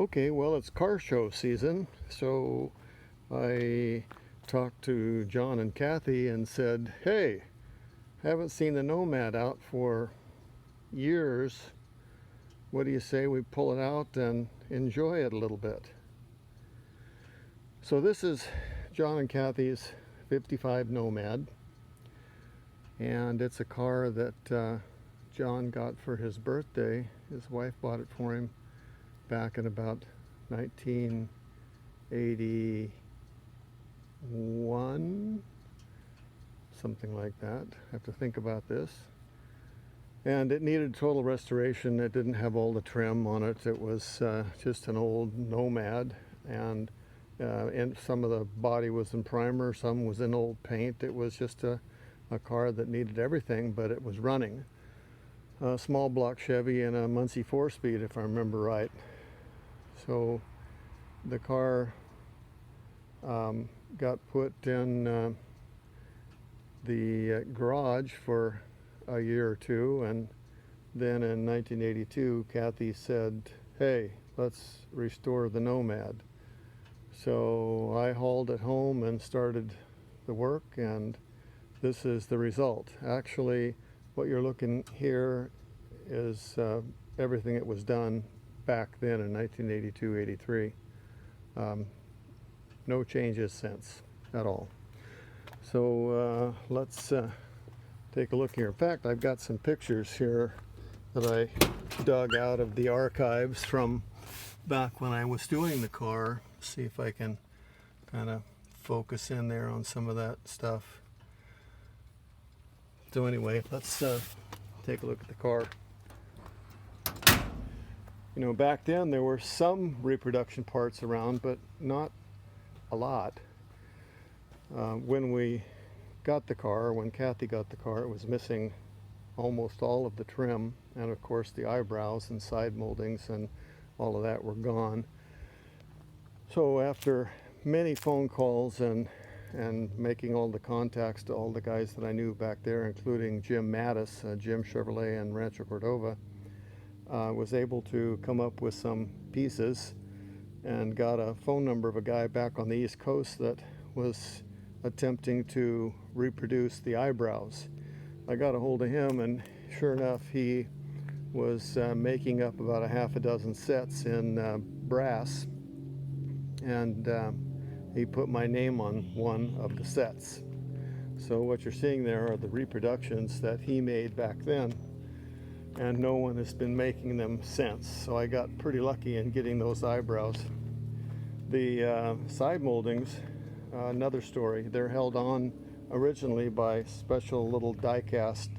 Okay, well, it's car show season, so I talked to John and Kathy and said, hey, haven't seen the Nomad out for years. What do you say we pull it out and enjoy it a little bit? So this is John and Kathy's 55 Nomad, and it's a car that John got for his birthday. His wife bought it for him back in about 1981, something like that. I have to think about this. And it needed total restoration. It didn't have all the trim on it. It was just an old Nomad, and some of the body was in primer, some was in old paint. It was just a car that needed everything, but it was running. A small block Chevy and a Muncie 4-speed, if I remember right. So the car got put in the garage for a year or two, and then in 1982 Kathy said, hey, let's restore the Nomad. So I hauled it home and started the work, and this is the result. Actually, what you're looking here is everything that was done back then in 1982-83. No changes since at all. So let's take a look here. In fact, I've got some pictures here that I dug out of the archives from back when I was doing the car. See if I can kind of focus in there on some of that stuff. So anyway, let's take a look at the car. You know, back then there were some reproduction parts around, but not a lot. When we got the car, when Kathy got the car, it was missing almost all of the trim, and of course the eyebrows and side moldings and all of that were gone. So after many phone calls and making all the contacts to all the guys that I knew back there, including Jim Mattis, Jim Chevrolet in Rancho Cordova, was able to come up with some pieces and got a phone number of a guy back on the East Coast that was attempting to reproduce the eyebrows. I got a hold of him, and sure enough, he was making up about a half a dozen sets in brass, and he put my name on one of the sets. So what you're seeing there are the reproductions that he made back then, and no one has been making them since. So I got pretty lucky in getting those eyebrows. The side moldings, another story. They're held on originally by special little die-cast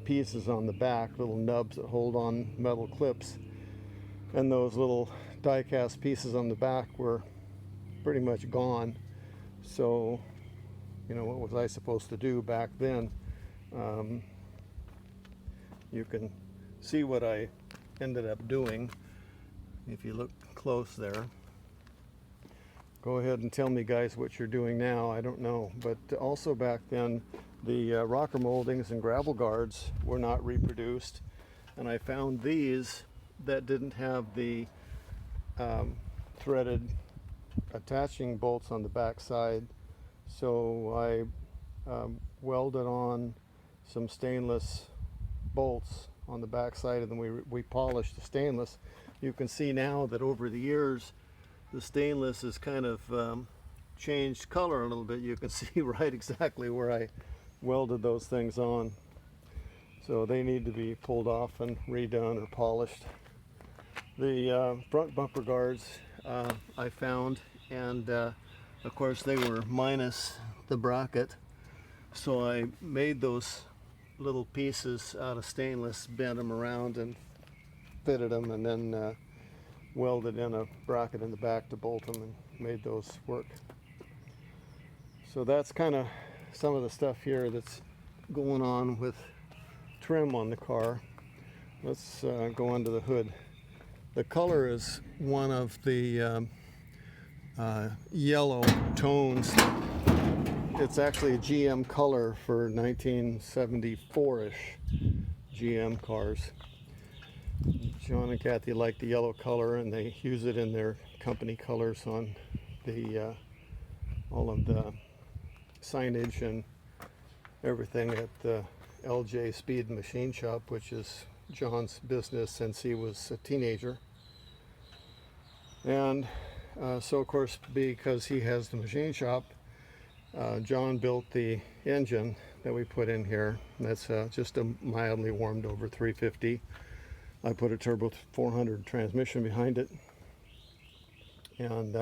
pieces on the back, little nubs that hold on metal clips, and those little die-cast pieces on the back were pretty much gone. So, you know, what was I supposed to do back then? You can see what I ended up doing if you look close there. Go ahead and tell me, guys, what you're doing now. I don't know. But also back then, the rocker moldings and gravel guards were not reproduced, and I found these that didn't have the threaded attaching bolts on the back side. So I welded on some stainless bolts on the back side, and then we polished the stainless. You can see now that over the years the stainless has kind of changed color a little bit. You can see right exactly where I welded those things on. So they need to be pulled off and redone or polished. The front bumper guards I found, and of course they were minus the bracket. So I made those little pieces out of stainless, bent them around and fitted them, and then welded in a bracket in the back to bolt them, and made those work. So that's kind of some of the stuff here that's going on with trim on the car. Let's go under the hood. The color is one of the yellow tones. It's actually a GM color for 1974-ish GM cars. John and Kathy like the yellow color, and they use it in their company colors on the all of the signage and everything at the LJ Speed Machine Shop, which is John's business since he was a teenager. And so of course, because he has the machine shop, John built the engine that we put in here. That's just a mildly warmed over 350. I put a turbo 400 transmission behind it, and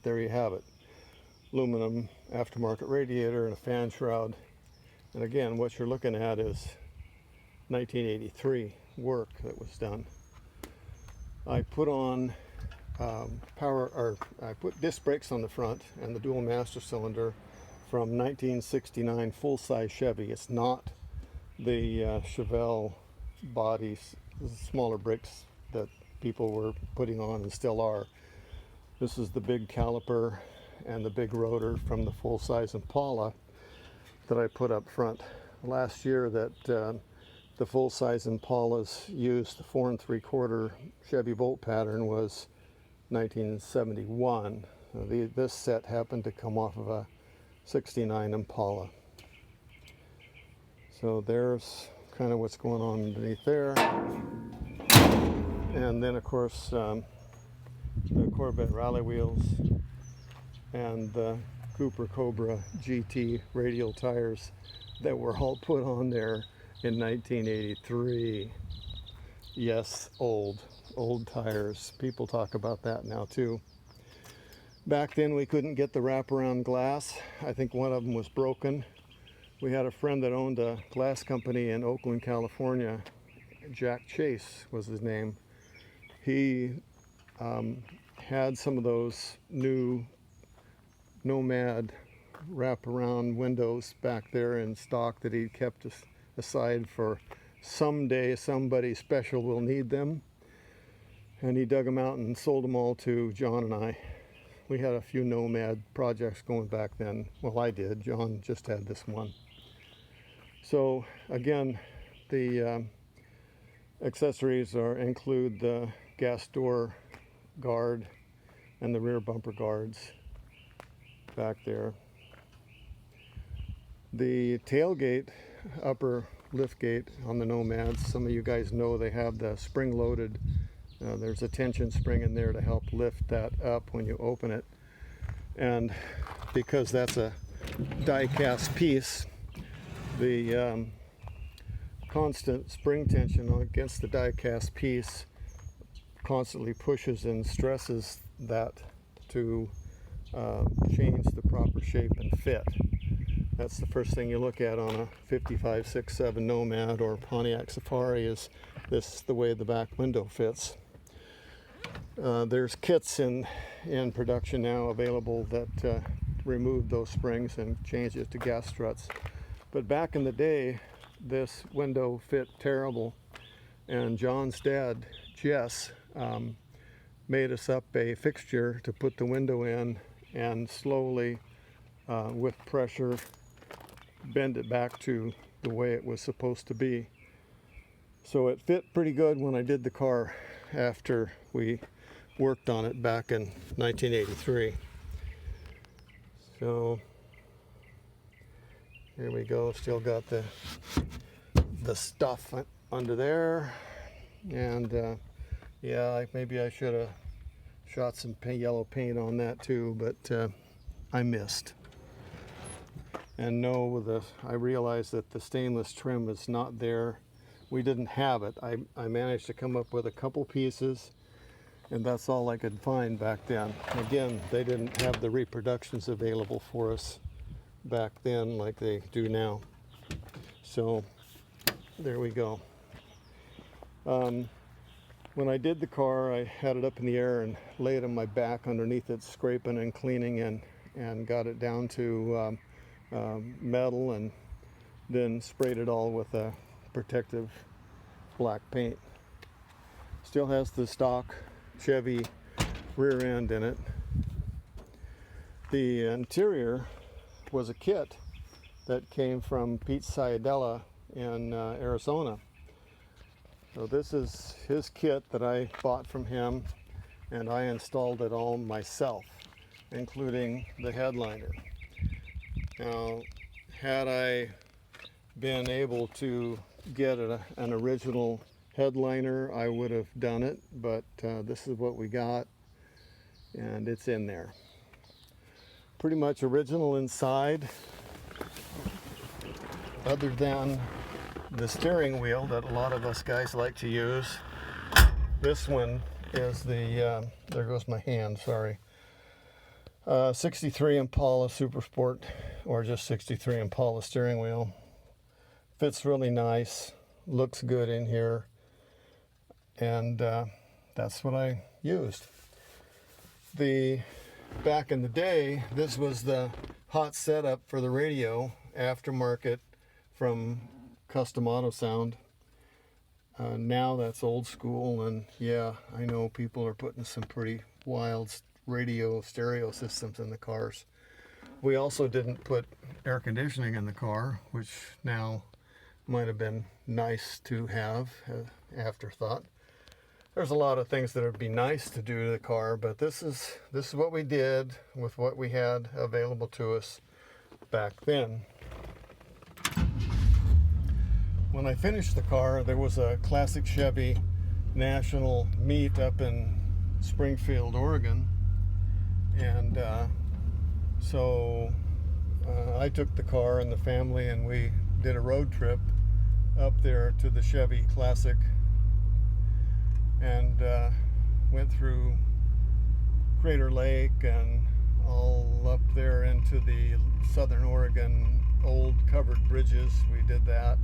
there you have it. Aluminum aftermarket radiator and a fan shroud. And again, what you're looking at is 1983 work that was done. I put on I put disc brakes on the front and the dual master cylinder from 1969 full-size Chevy. It's not the Chevelle bodies, smaller brakes that people were putting on and still are. This is the big caliper and the big rotor from the full-size Impala that I put up front. Last year that the full-size Impalas used the 4 3/4 Chevy bolt pattern was 1971. This set happened to come off of a 69 Impala. So there's kind of what's going on underneath there. And then of course the Corvette rally wheels and the Cooper Cobra GT radial tires that were all put on there in 1983. Yes, old tires. People talk about that now too. Back then we couldn't get the wraparound glass. I think one of them was broken. We had a friend that owned a glass company in Oakland, California. Jack Chase was his name. He had some of those new Nomad wraparound windows back there in stock that he kept aside for someday somebody special will need them. And he dug them out and sold them all to John and I. We had a few Nomad projects going back then. Well, I did. John just had this one. So again, the accessories include the gas door guard and the rear bumper guards back there. The tailgate, upper lift gate on the Nomads, some of you guys know they have the spring-loaded. There's a tension spring in there to help lift that up when you open it. And because that's a die-cast piece, the constant spring tension against the die-cast piece constantly pushes and stresses that to change the proper shape and fit. That's the first thing you look at on a 55, 6, 7 Nomad or Pontiac Safari is the way the back window fits. There's kits in production now available that remove those springs and change it to gas struts. But back in the day, this window fit terrible, and John's dad, Jess, made us up a fixture to put the window in and slowly, with pressure, bend it back to the way it was supposed to be. So it fit pretty good when I did the car after we worked on it back in 1983. So here we go. Still got the stuff under there, and yeah, maybe I should have shot some yellow paint on that too, but I missed. And no, I realized that the stainless trim is not there. We didn't have it. I managed to come up with a couple pieces, and that's all I could find back then. Again, they didn't have the reproductions available for us back then like they do now. So there we go. When I did the car, I had it up in the air and laid it on my back underneath it, scraping and cleaning, and got it down to metal, and then sprayed it all with a protective black paint. Still has the stock Chevy rear end in it. The interior was a kit that came from Pete Sayadella in Arizona. So this is his kit that I bought from him, and I installed it all myself, including the headliner. Now, had I been able to get an original headliner, I would have done it, but this is what we got, and it's in there. Pretty much original inside, other than the steering wheel that a lot of us guys like to use. This one is the, there goes my hand, sorry. 63 Impala Super Sport, or just 63 Impala steering wheel. Fits really nice, looks good in here, and that's what I used. Back in the day, this was the hot setup for the radio, aftermarket from Custom Auto Sound. Now that's old school, and yeah, I know people are putting some pretty wild radio stereo systems in the cars. We also didn't put air conditioning in the car, which now might have been nice to have, afterthought. There's a lot of things that would be nice to do to the car, but this is what we did with what we had available to us back then. When I finished the car, there was a classic Chevy national meet up in Springfield, Oregon, and so I took the car and the family, and we did a road trip up there to the Chevy Classic, and went through Crater Lake and all up there into the Southern Oregon old covered bridges. We did that.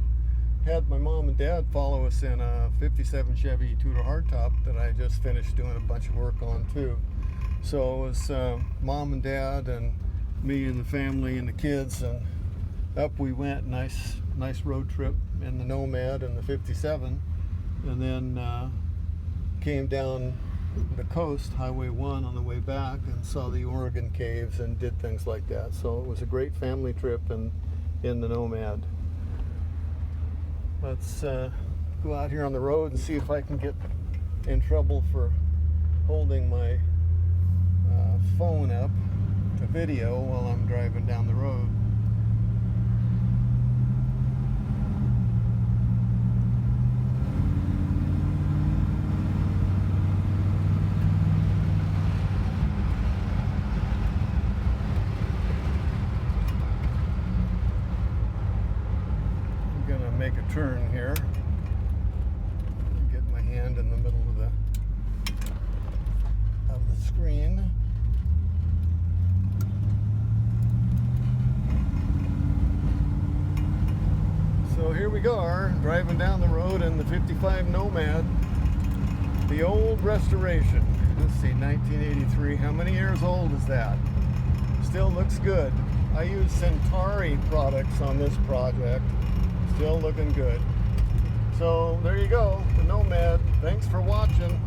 Had my mom and dad follow us in a 57 Chevy Tudor hardtop that I just finished doing a bunch of work on too. So it was mom and dad and me and the family and the kids, and up we went. Nice road trip in the Nomad and the 57, and then came down the coast, Highway 1, on the way back, and saw the Oregon caves and did things like that. So it was a great family trip in the Nomad. Let's go out here on the road and see if I can get in trouble for holding my phone up to video while I'm driving down the road. Make a turn here. Get my hand in the middle of the screen. So here we are, driving down the road in the 55 Nomad, the old restoration. Let's see, 1983. How many years old is that? Still looks good. I use Centauri products on this project. Still looking good. So there you go, the Nomad. Thanks for watching.